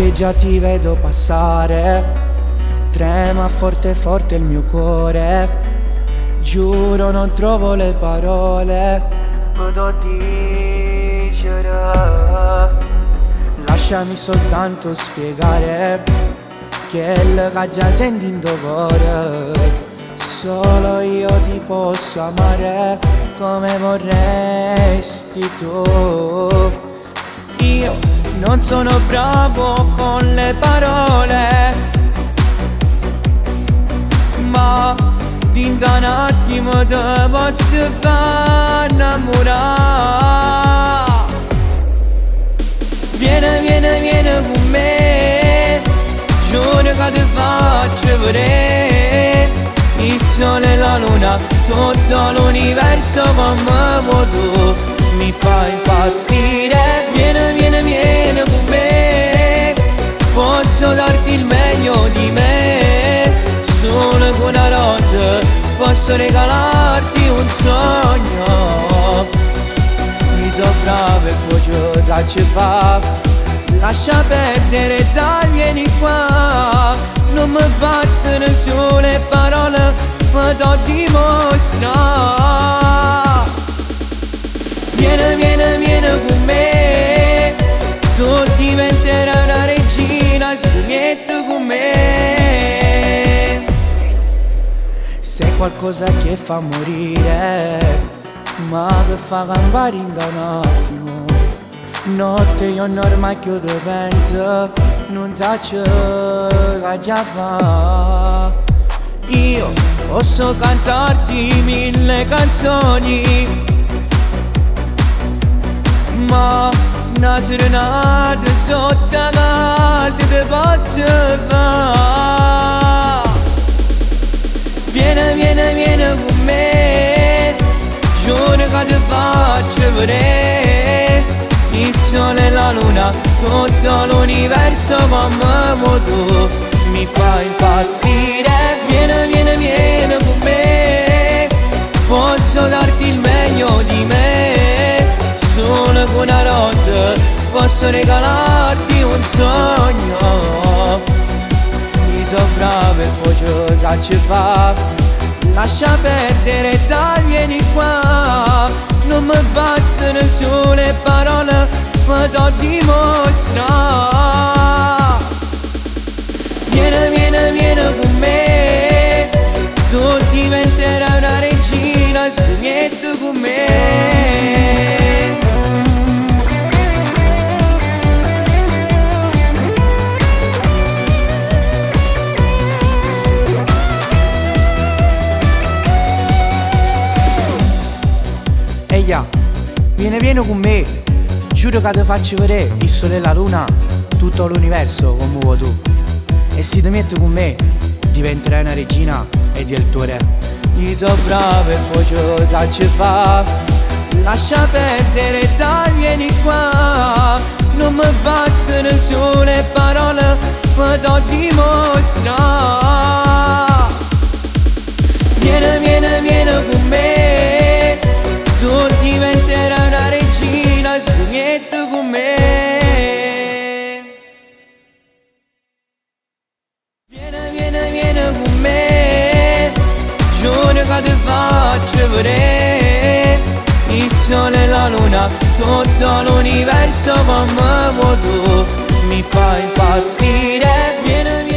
che già ti vedo passare. Trema forte forte il mio cuore. Giuro non trovo le parole. Posso dire. Lasciami soltanto spiegare che il che già senti in cuore. Solo io ti posso amare come vorresti tu. Io non sono bravo con le parole, ma in un attimo ti posso far innamorare. Vieni con me, giuro che ti faccio vedere il sole e la luna, tutto l'universo come tu mi fai impazzire. Vieni con me, posso darti il meglio di me. Solo con una rosa posso regalarti un sogno. Mi so bravo e cosa ci fa. Lascia perdere, taglieni qua. Non mi bastano solo le parole, ma t'ho dimostrato. Vieni con me, tu diventerai una regina, sognetto con me. Sei qualcosa che fa morire, ma per fa campare in un attimo. Notte io ormai chiudo penso, non so che già fa. Io posso cantarti 1000 canzoni, ma una serenata sotto casa ti posso fare. Vieni con me, giuro che ti faccio vedere il sole e la luna, tutto l'universo come tu mi fai impazzire. Vieni con me, posso darti il meglio di me. Solo con una rosa posso regalarti un sogno. Mi so bravo e poi cosa ci fa. Lascia perdere, taglieni qua. Non mi bastano solo le parole, ma t'ho dimostrato. Vieni con me, tu diventerai una regina, sognetto con me. Eia, vieni con me, giuro che ti faccio vedere il sole e la luna, tutto l'universo come vuoi tu. E se ti metti con me, diventerai una regina ed io il tuo re. Io so bravo e poi cosa ci fa. Lascia perdere, taglieni qua. Non mi bastano solo le parole, ma t'ho dimostrato. Vieni con me, tu diventerai una regina, sognetto con me. Vieni con me, giuro che ti faccio vedere il sole e la luna, tutto l'universo come tu mi fai impazzire. Vieni